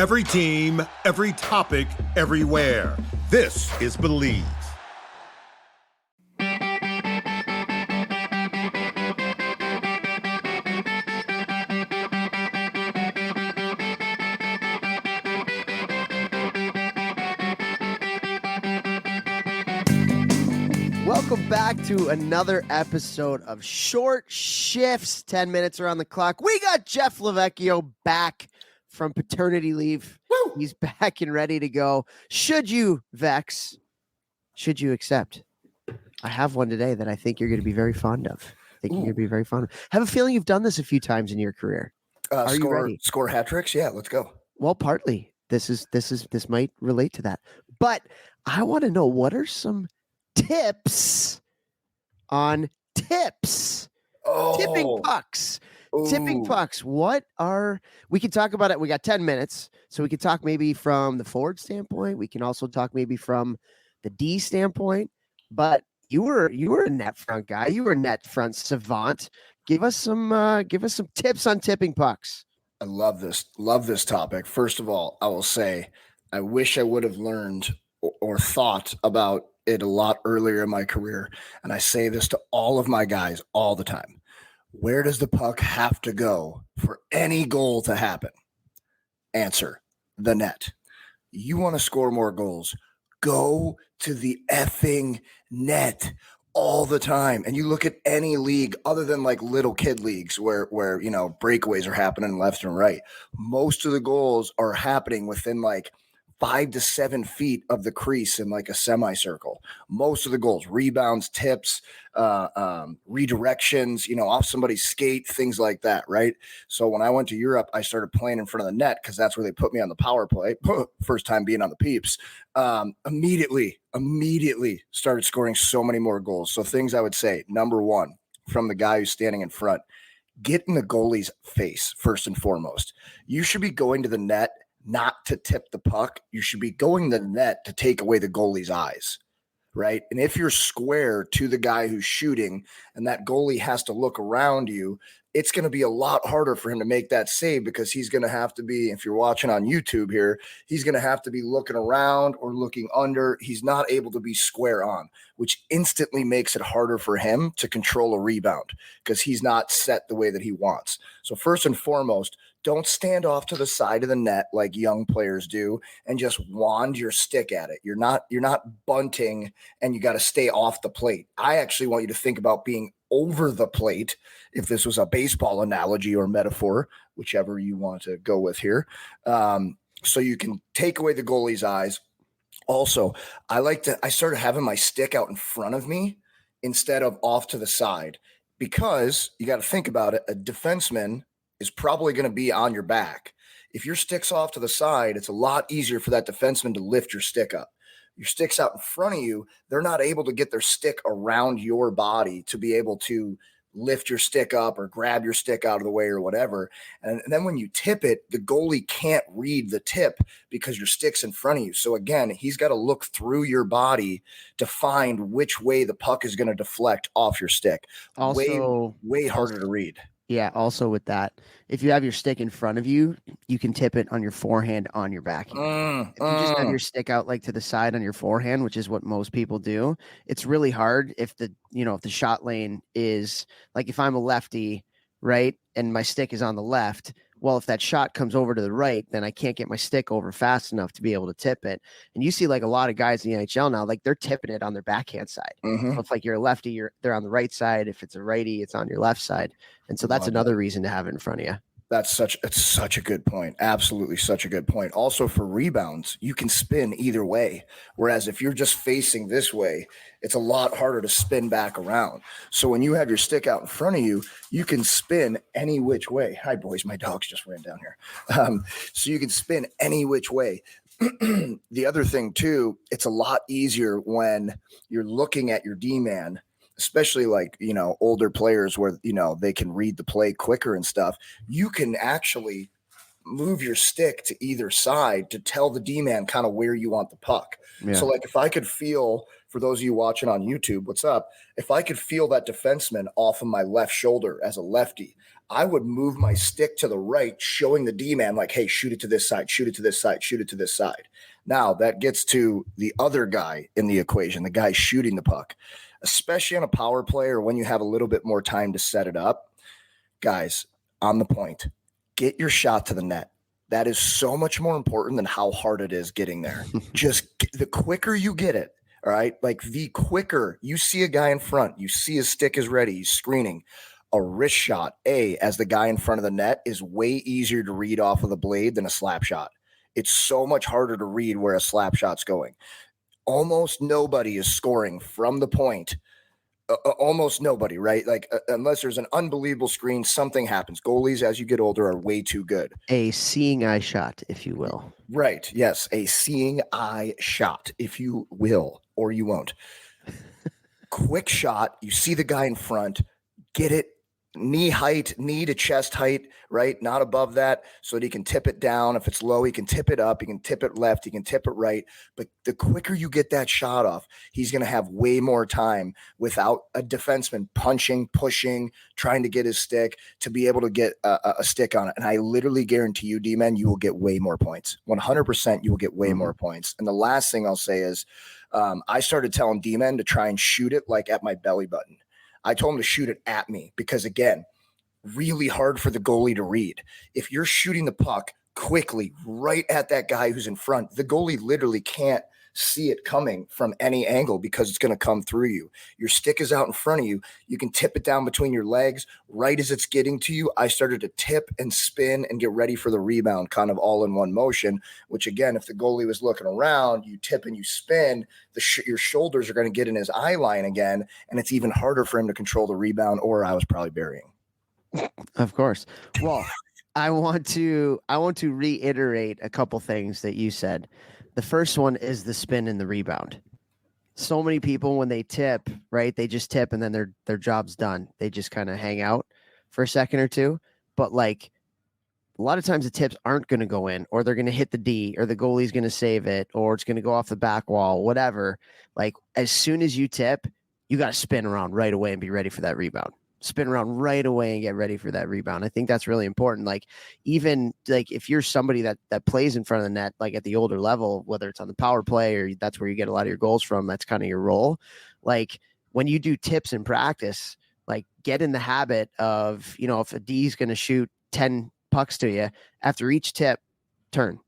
Every team, every topic, everywhere. This is Believe. Welcome back to another episode of Short Shifts. 10 minutes around the clock. We got Jeff LaVecchio back from paternity leave. Woo! He's back and ready to go. Should you, VECHS, should you accept? I have one today that I think you're going to be very fond of. You're going to be very fond of. I have a feeling you've done this a few times in your career. Are you ready? Score hat tricks? Yeah, let's go. Well, partly. This might relate to that. But I want to know, what are some tips on tips? Tipping pucks. Tipping pucks. We can talk about it. We got 10 minutes. So we can talk maybe from the forward standpoint. We can also talk maybe from the D standpoint. But you were a net front guy. You were a net front savant. Give us some tips on tipping pucks. I love this topic. First of all, I will say I wish I would have learned or thought about it a lot earlier in my career. And I say this to all of my guys all the time. Where does the puck have to go for any goal to happen? Answer: the net. You want to score more goals, go to the effing net all the time. And you look at any league other than like little kid leagues where breakaways are happening left and right. Most of the goals are happening within like 5 to 7 feet of the crease in like a semicircle. Most of the goals, rebounds, tips, redirections, off somebody's skate, things like that, right? So when I went to Europe, I started playing in front of the net because that's where they put me on the power play. First time being on the Peeps. Immediately started scoring so many more goals. So things I would say, number one, from the guy who's standing in front, get in the goalie's face first and foremost. You should be going to the net not to tip the puck. You should be going to the net to take away the goalie's eyes, right? And if you're square to the guy who's shooting and that goalie has to look around you, it's going to be a lot harder for him to make that save because he's going to have to be, if you're watching on YouTube here, he's going to have to be looking around or looking under. He's not able to be square on, which instantly makes it harder for him to control a rebound because he's not set the way that he wants. So first and foremost, don't stand off to the side of the net like young players do and just wand your stick at it. You're not bunting and you got to stay off the plate. I actually want you to think about being over the plate, if this was a baseball analogy or metaphor, whichever you want to go with here. So you can take away the goalie's eyes. Also, I started having my stick out in front of me instead of off to the side, because you got to think about it. A defenseman is probably going to be on your back. If your stick's off to the side, it's a lot easier for that defenseman to lift your stick up. Your stick's out in front of you, they're not able to get their stick around your body to be able to lift your stick up or grab your stick out of the way or whatever. And then when you tip it, the goalie can't read the tip because your stick's in front of you. So again, he's got to look through your body to find which way the puck is going to deflect off your stick. Also, way harder to read. Yeah, also with that, if you have your stick in front of you, you can tip it on your forehand, on your backhand. If you just have your stick out like to the side on your forehand, which is what most people do, it's really hard if the shot lane is like, if I'm a lefty, right, and my stick is on the left, well, if that shot comes over to the right, then I can't get my stick over fast enough to be able to tip it. And you see like a lot of guys in the NHL now, like they're tipping it on their backhand side. So if like you're a lefty, they're on the right side. If it's a righty, it's on your left side. And so that's another reason to have it in front of you. It's such a good point. Absolutely such a good point. Also for rebounds, you can spin either way. Whereas if you're just facing this way, it's a lot harder to spin back around. So when you have your stick out in front of you, you can spin any which way. Hi, boys. My dogs just ran down here. So you can spin any which way. The other thing too, it's a lot easier when you're looking at your D-man, especially like, older players where, they can read the play quicker and stuff. You can actually move your stick to either side to tell the D-man kind of where you want the puck. Yeah. So like if I could feel, for those of you watching on YouTube, what's up? If I could feel that defenseman off of my left shoulder as a lefty, I would move my stick to the right, showing the D-man like, hey, shoot it to this side, shoot it to this side, shoot it to this side. Now that gets to the other guy in the equation, the guy shooting the puck, especially on a power play or when you have a little bit more time to set it up. Guys, on the point, get your shot to the net. That is so much more important than how hard it is getting there. Just the quicker you get it, all right? Like the quicker you see a guy in front, you see his stick is ready, he's screening. A wrist shot, as the guy in front of the net, is way easier to read off of the blade than a slap shot. It's so much harder to read where a slap shot's going. Almost nobody is scoring from the point. Almost nobody, right? Like unless there's an unbelievable screen, something happens. Goalies, as you get older, are way too good. A seeing eye shot, if you will. Right. Yes. A seeing eye shot, if you will, or you won't. Quick shot. You see the guy in front, get it. Knee height, knee to chest height, right? Not above that, so that he can tip it down. If it's low, he can tip it up. He can tip it left. He can tip it right. But the quicker you get that shot off, he's going to have way more time without a defenseman punching, pushing, trying to get his stick to be able to get a stick on it. And I literally guarantee you, D-men, you will get way more points. 100% you will get way more points. And the last thing I'll say is I started telling D-men to try and shoot it like at my belly button. I told him to shoot it at me because, again, really hard for the goalie to read. If you're shooting the puck quickly right at that guy who's in front, the goalie literally can't see it coming from any angle because it's going to come through you. Your stick is out in front of you. You can tip it down between your legs. Right as it's getting to you, I started to tip and spin and get ready for the rebound, kind of all in one motion, which, again, if the goalie was looking around, you tip and you spin, your shoulders are going to get in his eye line again, and it's even harder for him to control the rebound, or I was probably burying. Of course. Well, I want to reiterate a couple things that you said. The first one is the spin and the rebound. So many people, when they tip, right, they just tip and then their job's done. They just kind of hang out for a second or two. But like a lot of times the tips aren't going to go in, or they're going to hit the D, or the goalie's going to save it, or it's going to go off the back wall, whatever. Like as soon as you tip, you got to spin around right away and be ready for that rebound. Spin around right away and get ready for that rebound. I think that's really important. Like even like if you're somebody that plays in front of the net, like at the older level, whether it's on the power play or that's where you get a lot of your goals from, that's kind of your role. Like when you do tips in practice, like get in the habit of, you know, if a D is going to shoot 10 pucks to you, after each tip, turn,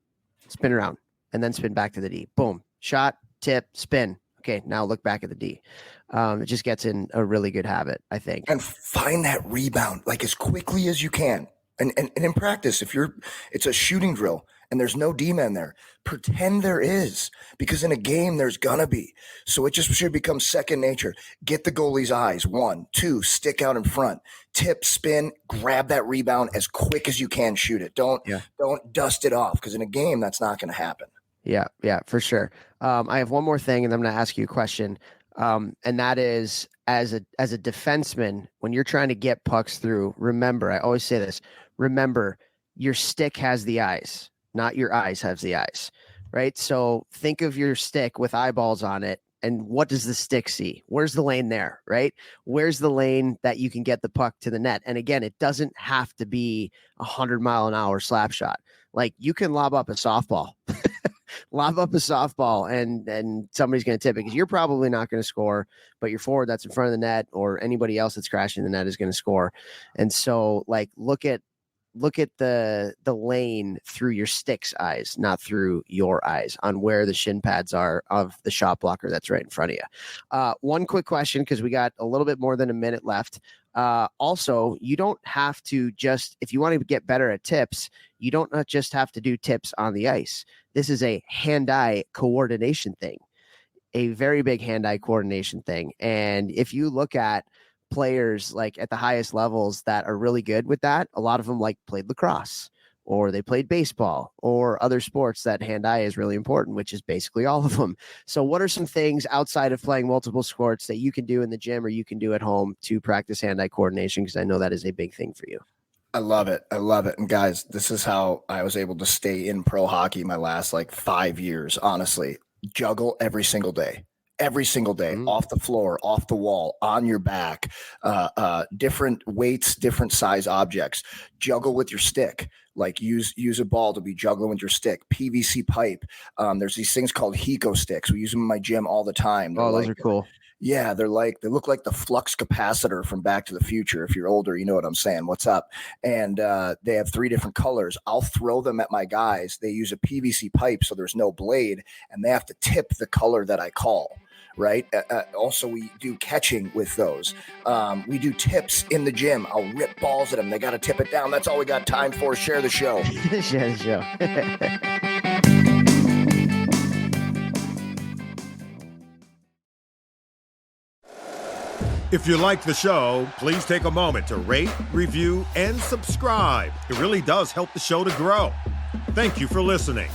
spin around, and then spin back to the D. Boom, shot, tip, spin. Okay, now look back at the D. It just gets in a really good habit, I think. And find that rebound like as quickly as you can. And in practice, if it's a shooting drill and there's no D-man there, pretend there is, because in a game there's gonna be. So it just should become second nature. Get the goalie's eyes. 1, 2, stick out in front, tip, spin, grab that rebound as quick as you can. Shoot it. Don't dust it off, because in a game that's not going to happen. Yeah, for sure. I have one more thing, and I'm going to ask you a question. And that is, as a defenseman, when you're trying to get pucks through, remember, I always say this, remember, your stick has the eyes, not your eyes have the eyes, right? So think of your stick with eyeballs on it, and what does the stick see? Where's the lane there, right? Where's the lane that you can get the puck to the net? And again, it doesn't have to be 100-mile-an-hour slap shot. Like you can lob up a softball. Lob up a softball and somebody's going to tip it, because you're probably not going to score, but your forward that's in front of the net or anybody else that's crashing the net is going to score. And so like, look at the lane through your stick's eyes, not through your eyes, on where the shin pads are of the shot blocker that's right in front of you. One quick question, because we got a little bit more than a minute left. Also, you don't have to just, if you want to get better at tips, you don't not just have to do tips on the ice. This is a hand-eye coordination thing, a very big hand-eye coordination thing. And if you look at players like at the highest levels that are really good with that, a lot of them like played lacrosse, or they played baseball, or other sports that hand-eye is really important, which is basically all of them. So what are some things outside of playing multiple sports that you can do in the gym or you can do at home to practice hand-eye coordination? Because I know that is a big thing for you. I love it. I love it. And guys, this is how I was able to stay in pro hockey my last like 5 years, honestly. Juggle every single day. Every single day, off the floor, off the wall, on your back, different weights, different size objects. Juggle with your stick. Like use a ball to be juggling with your stick. PVC pipe. There's these things called Hiko sticks. We use them in my gym all the time. They're Those are cool. Yeah, they look like the flux capacitor from Back to the Future. If you're older, you know what I'm saying. What's up? And they have 3 different colors. I'll throw them at my guys. They use a PVC pipe, so there's no blade, and they have to tip the color that I call. Right. Also, we do catching with those. We do tips in the gym. I'll rip balls at them. They got to tip it down. That's all we got time for. Share the show. Share the show. If you like the show, please take a moment to rate, review, and subscribe. It really does help the show to grow. Thank you for listening.